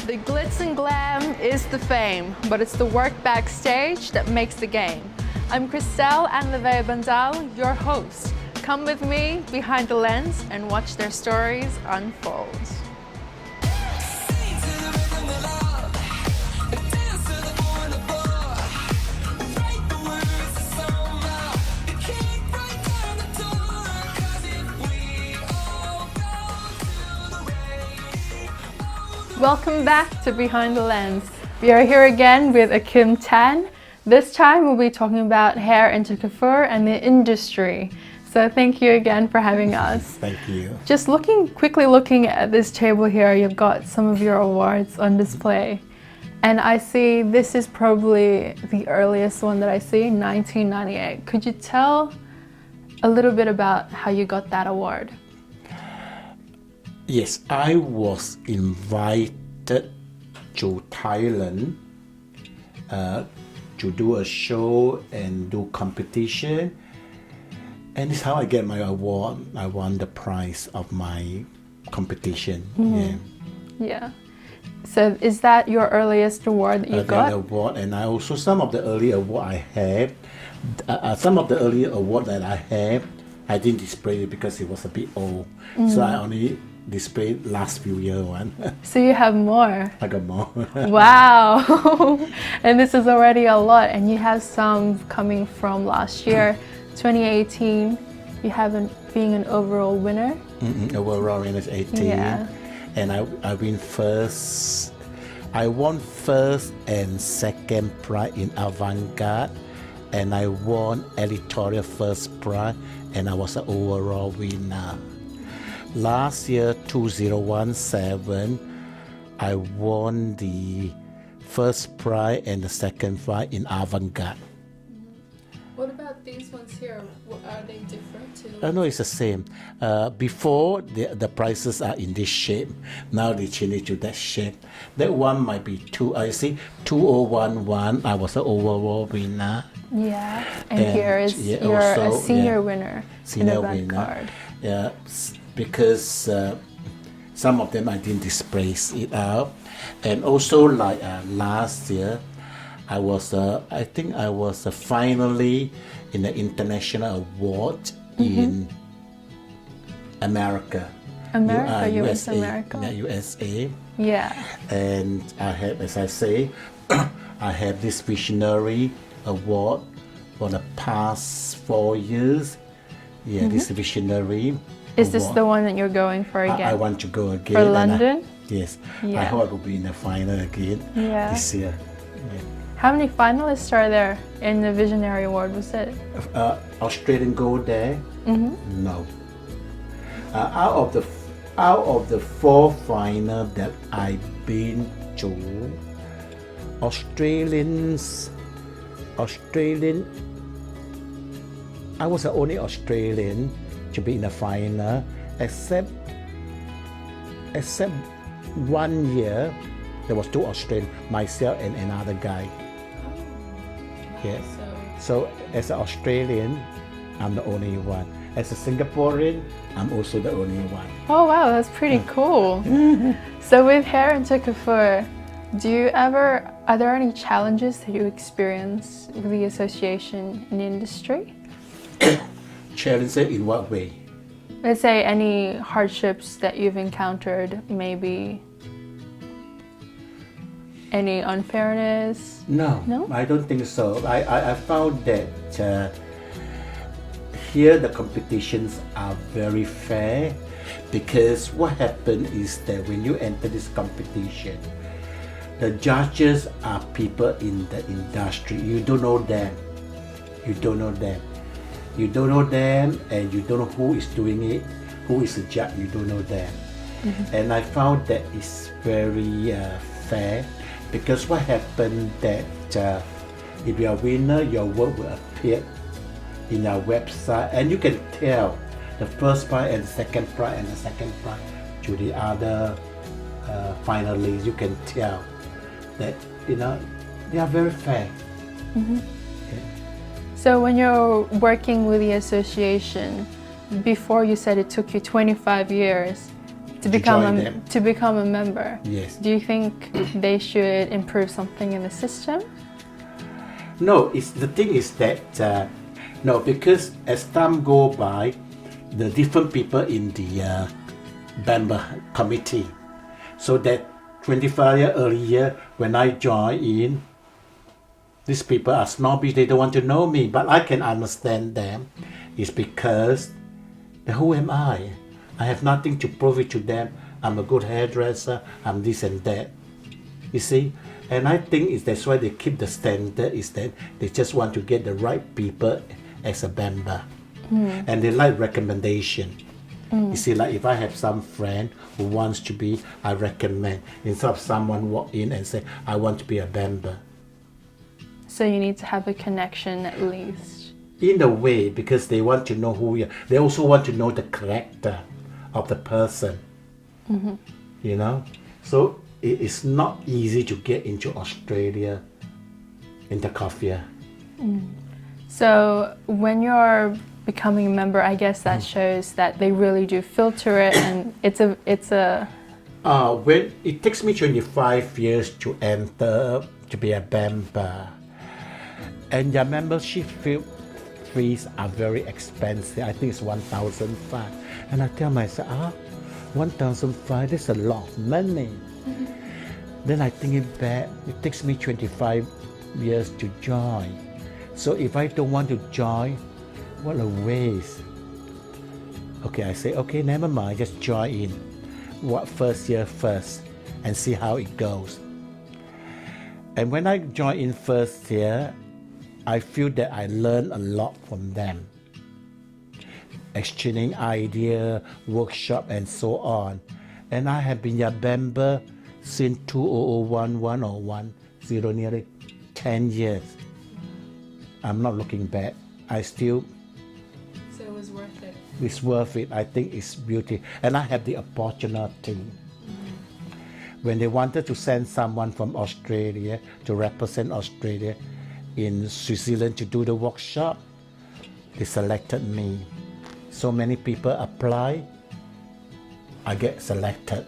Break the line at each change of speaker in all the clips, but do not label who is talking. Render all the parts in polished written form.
The glitz and glam is the fame, but it's the work backstage that makes the game. I'm Crystel and Bandal, your host. Come with me behind the lens and watch their stories unfold. Welcome back to Behind the Lens. We are here again with AhKim Tan. This time we'll be talking about hair into coiffure and the industry. So thank you again for having us.
Thank you.
Just quickly looking at this table here, you've got some of your awards on display. And I see this is probably the earliest one that I see, 1998. Could you tell a little bit about how you got that award?
Yes, I was invited to Thailand to do a show and do competition. And this is how I get my award. I won the prize of my competition.
Yeah. So is that your earliest award that you got?
Award, and I also some of the early award I have. Some of the early award that I have, I didn't display it because it was a bit old. So I only displayed last few years one.
So you have more?
I got more.
Wow. And this is already a lot, and you have some coming from last year, 2018. You have being an overall winner.
Overall winner is 18.
Yeah.
And I win first. I won first and second prize in avant-garde, and I won editorial first prize, and I was an overall winner. Last year, 2017, I won the first prize and the second prize in avant-garde.
What about these ones here? Are they different too?
No, it's the same. Before, the prices are in this shape. Now they change it to that shape. That one might be 2011. I was an overall winner.
Yeah, and here is you're also a senior winner.
Senior winner. Yeah, because some of them I didn't display it out. And also like last year, I think I was finally in the international award in America.
USA.
Yeah, USA.
Yeah.
And I have, as I say, I have this visionary award for the past 4 years. Yeah, this visionary.
Is this the one that you're going for again?
I want to go again.
For London?
Yes.
Yeah.
I hope I will be in the final again this year. Yeah.
How many finalists are there in the Visionary Award? Was it?
Australian gold there? No. Out of the 4 final that I've been to, Australian. I was the only Australian to be in the final, except 1 year there was 2 Australians, myself and another guy. Yeah. So as an Australian, I'm the only one. As a Singaporean, I'm also the only one.
Oh wow, that's pretty cool. So with hair into coiffure, are there any challenges that you experience with the association in the industry?
Challenges in what way?
Let's say any hardships that you've encountered, maybe any unfairness?
No, I don't think so. I found that here the competitions are very fair, because what happened is that when you enter this competition, the judges are people in the industry. You don't know them. And you don't know who is doing it, who is the judge, you don't know them. And I found that it's very fair, because what happened that if you are a winner, your work will appear in our website, and you can tell the first prize and the second prize and the second prize to the other finalists. You can tell that they are very fair.
So when you're working with the association, before you said it took you 25 years, to become
join them.
to become a member.
Yes.
Do you think they should improve something in the system?
No, the thing is that no, because as time go by, the different people in the member committee, so that 25 years earlier when I joined in, these people are snobbish. They don't want to know me, but I can understand them. It's because who am I? I have nothing to prove it to them. I'm a good hairdresser. I'm this and that. You see. And I think that's why they keep the standard, is that they just want to get the right people as a member. And they like recommendation. You see, like if I have some friend who wants to be, I recommend, instead of someone walk in and say, I want to be a member.
So you need to have a connection at least.
In a way, because they want to know who you are. They also want to know the character of the person. You know? So it is not easy to get into Australia, into coffee.
So when you're becoming a member, I guess that shows that they really do filter it, and it's a.
When it takes me 25 years to enter to be a member, and your membership fees are very expensive. I think it's 1,500, and I tell myself, 1,500, that's a lot of money. Then I think it back, it takes me 25 years to join. So if I don't want to join, what a waste. Okay, I say, okay, never mind, just join in. First year first, and see how it goes. And when I join in first year, I feel that I learn a lot from them. Exchanging idea, workshop, and so on. And I have been a member since 2001 or 10, nearly 10 years. I'm not looking back. I still.
So it was worth it.
It's worth it. I think it's beauty. And I have the opportunity. When they wanted to send someone from Australia to represent Australia in Switzerland to do the workshop, they selected me. So many people apply, I get selected.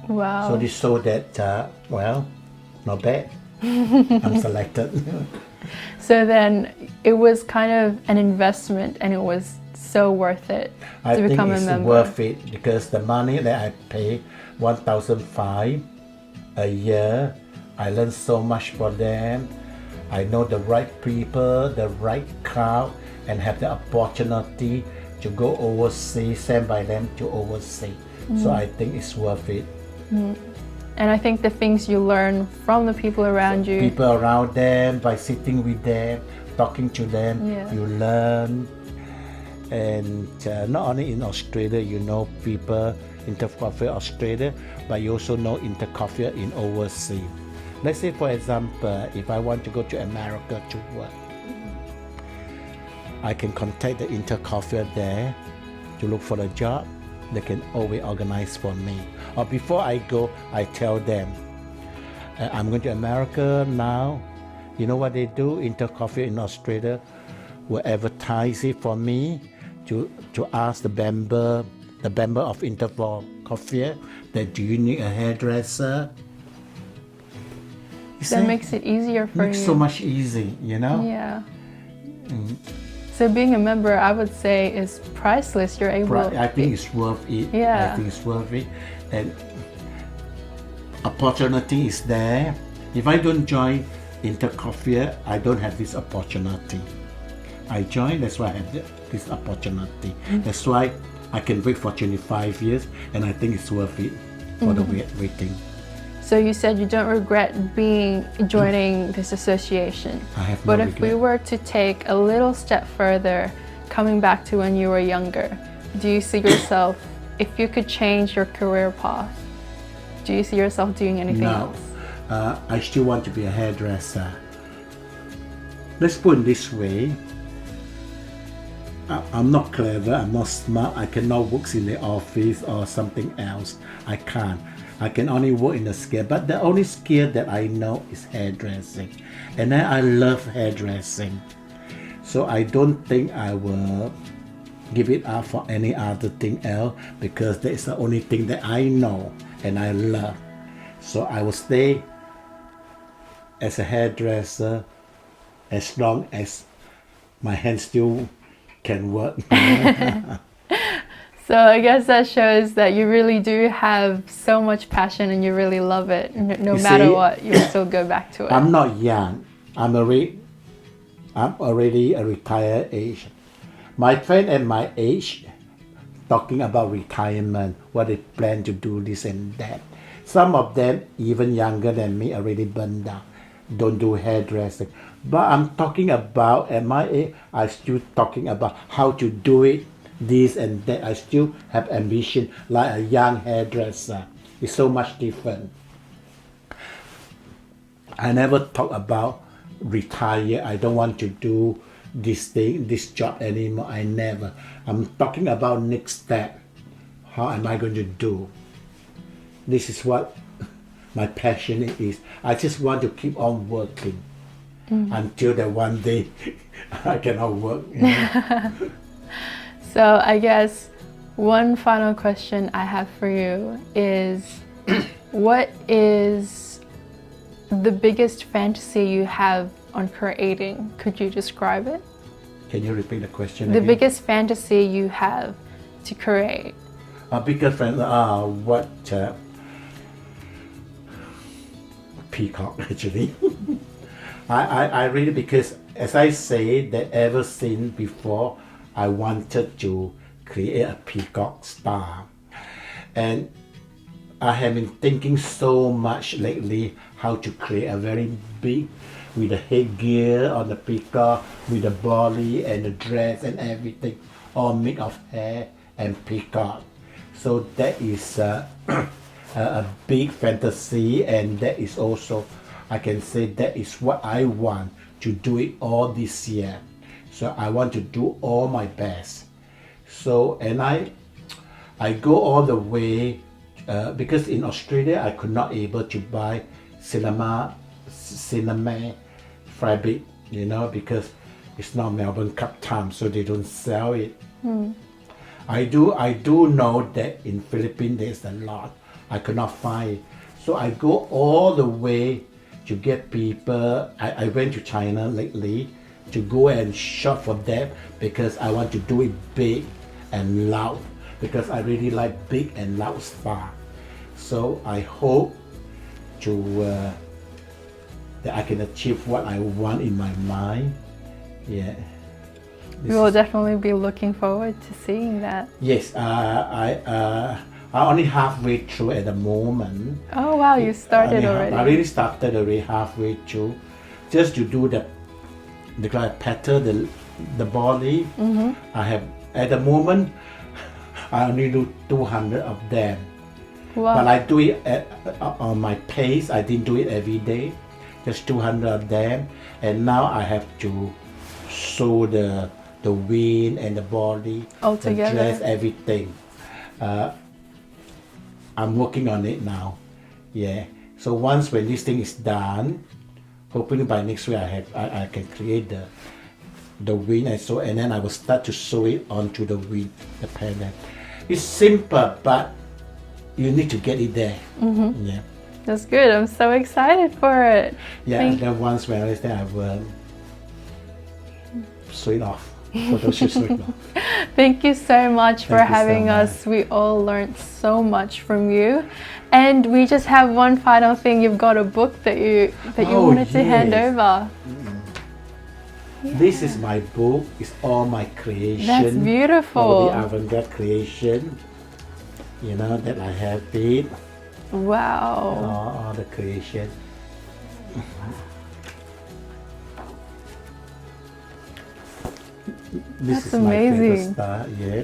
Wow.
So this show that, well, not bad. I'm selected.
So then it was kind of an investment, and it was so worth it to become a member. I think it's
worth it because the money that I pay, 1,500 a year, I learn so much for them. I know the right people, the right crowd, and have the opportunity to go overseas, sent by them to overseas. So I think it's worth it.
And I think the things you learn from the people around you.
People around them, by sitting with them, talking to them, you learn. And not only in Australia, you know people, Intercoffee Australia, but you also know Intercoffee in overseas. Let's say, for example, if I want to go to America to work, I can contact the Intercoffee there to look for a job. They can always organize for me. Or before I go, I tell them, I'm going to America now. You know what they do? Intercoffee in Australia will advertise it for me to ask the member of Intercoffee that do you need a hairdresser?
That makes it easier for you.
Makes so much easy, you know?
Yeah. So being a member, I would say, is priceless. You're able.
I think it's worth it.
Yeah.
I think it's worth it, and opportunity is there. If I don't join Intercoffee, I don't have this opportunity. I join, that's why I have this opportunity. That's why I can wait for 25 years, and I think it's worth it for the waiting.
So you said you don't regret joining this association.
I have no
But
regret.
if we were to take a little step further, coming back to when you were younger, do you see yourself, if you could change your career path, do you see yourself doing anything else?
I still want to be a hairdresser. Let's put it this way. I'm not clever, I'm not smart, I cannot work in the office or something else. I can't. I can only work in the skill, but the only skill that I know is hairdressing. And then I love hairdressing. So I don't think I will give it up for any other thing else, because that is the only thing that I know and I love. So I will stay as a hairdresser as long as my hands still can work.
So I guess that shows that you really do have so much passion and you really love it. No
You
matter
see,
what, you still go back to it.
I'm not young. I'm already a retired age. My friend at my age talking about retirement, what they plan to do this and that. Some of them even younger than me already burned down, don't do hairdressing. But I'm talking about at my age, I still talking about how to do it, this and that. I still have ambition like a young hairdresser. It's so much different. I never talk about retire. I don't want to do this thing, this job anymore. I never. I'm talking about next step. How am I going to do? This is what my passion is. I just want to keep on working until that one day I cannot work.
So I guess one final question I have for you is, what is the biggest fantasy you have on creating? Could you describe it?
Can you repeat the question
The
again?
biggest fantasy you have to create.
Biggest fan, peacock actually. I really, because as I say that ever since before, I wanted to create a peacock star, and I have been thinking so much lately how to create a very big, with the headgear on the peacock, with the body and the dress and everything, all made of hair and peacock. So that is a big fantasy, and that is also, I can say that is what I want to do it all this year. So I want to do all my best. So, and I go all the way because in Australia I could not able to buy cinema fabric, you know, because it's not Melbourne Cup time, so they don't sell it. I do know that in Philippines there's a lot. I could not find it. So I go all the way to get people. I went to China lately to go and shop for them, because I want to do it big and loud, because I really like big and loud star. So I hope to that I can achieve what I want in my mind. Yeah.
We will definitely be looking forward to seeing that.
Yes, I only halfway through at the moment.
Oh wow, you started already.
I really started already halfway through, just to do the pattern, the body. I have at the moment I only do 200 of them.
Wow.
But I do it on my pace. I didn't do it every day, just 200 of them. And now I have to sew the wing and the body,
all
the
together.
dress, everything. I'm working on it now. Yeah. So once when this thing is done, hopefully by next week I can create the wing and so, and then I will start to sew it onto the wing, the pendant. It's simple, but you need to get it there. Yeah.
That's good. I'm so excited for it.
Yeah. And then once when I understand, I will sew it off. Sew it off.
Thank you so much for
Thank you so
having
much.
us. We all learned so much from you. And we just have one final thing. You've got a book that you
Oh,
wanted to hand
yes.
over.
This is my book. It's all my creation.
That's beautiful.
All the avant-garde creation. You know that I have it.
Wow.
All the creation. This
That's
is my favorite
amazing.
star. Yeah.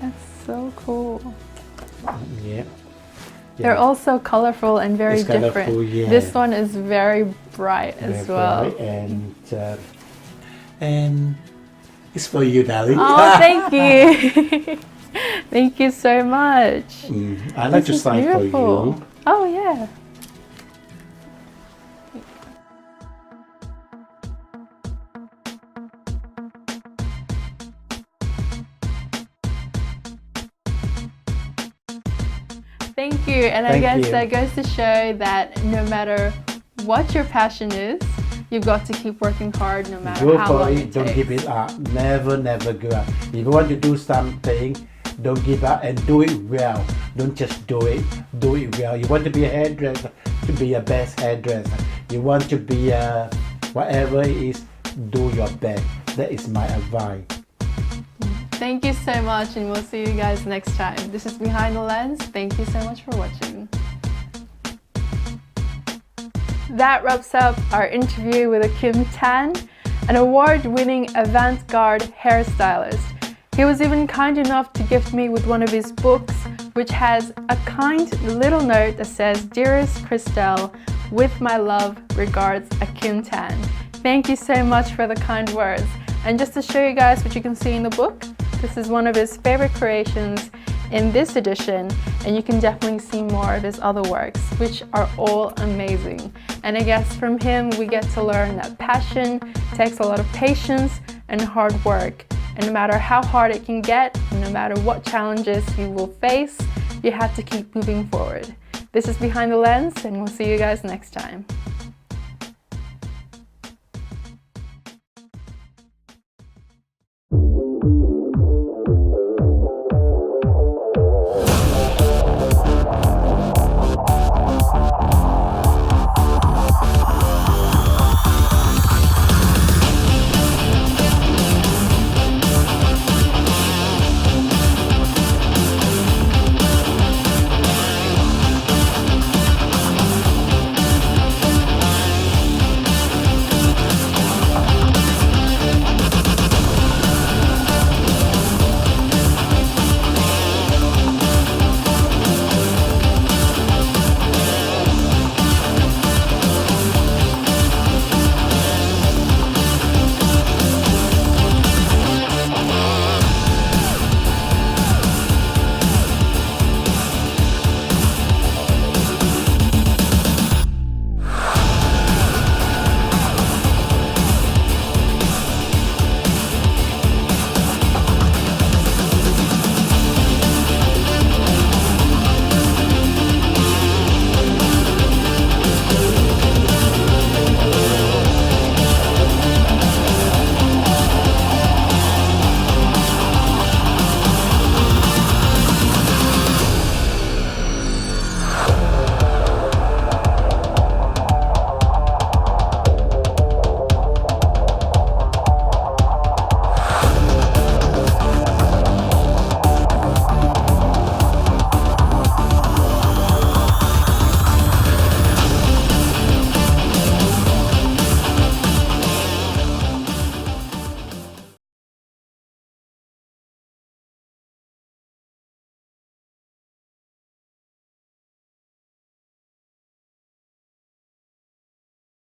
That's so cool.
Yeah.
They're all so colorful and very
It's
different.
colourful, yeah.
This one is very bright as
Very
well.
bright, and it's for you, darling.
Oh, thank you. Thank you so much.
I'd like
This
to
is
sign for
beautiful.
you.
Oh, yeah. Thank you. And I
Thank
guess
you.
that goes to show that no matter what your passion is, you've got to keep working hard no matter
Go
how
for
long
it,
it
don't
takes.
give it up. Never give up. If you want to do something, don't give up and do it well. Don't just do it well. You want to be a hairdresser, to be a best hairdresser. You want to be whatever it is, do your best. That is my advice.
Thank you so much, and we'll see you guys next time. This is Behind the Lens. Thank you so much for watching. That wraps up our interview with AhKim Tan, an award-winning avant-garde hairstylist. He was even kind enough to gift me with one of his books, which has a kind little note that says, "Dearest Crystel, with my love, regards, AhKim Tan." Thank you so much for the kind words. And just to show you guys what you can see in the book, this is one of his favorite creations in this edition, and you can definitely see more of his other works, which are all amazing. And I guess from him we get to learn that passion takes a lot of patience and hard work, and no matter how hard it can get, no matter what challenges you will face, you have to keep moving forward. This is Behind the Lens, and we'll see you guys next time.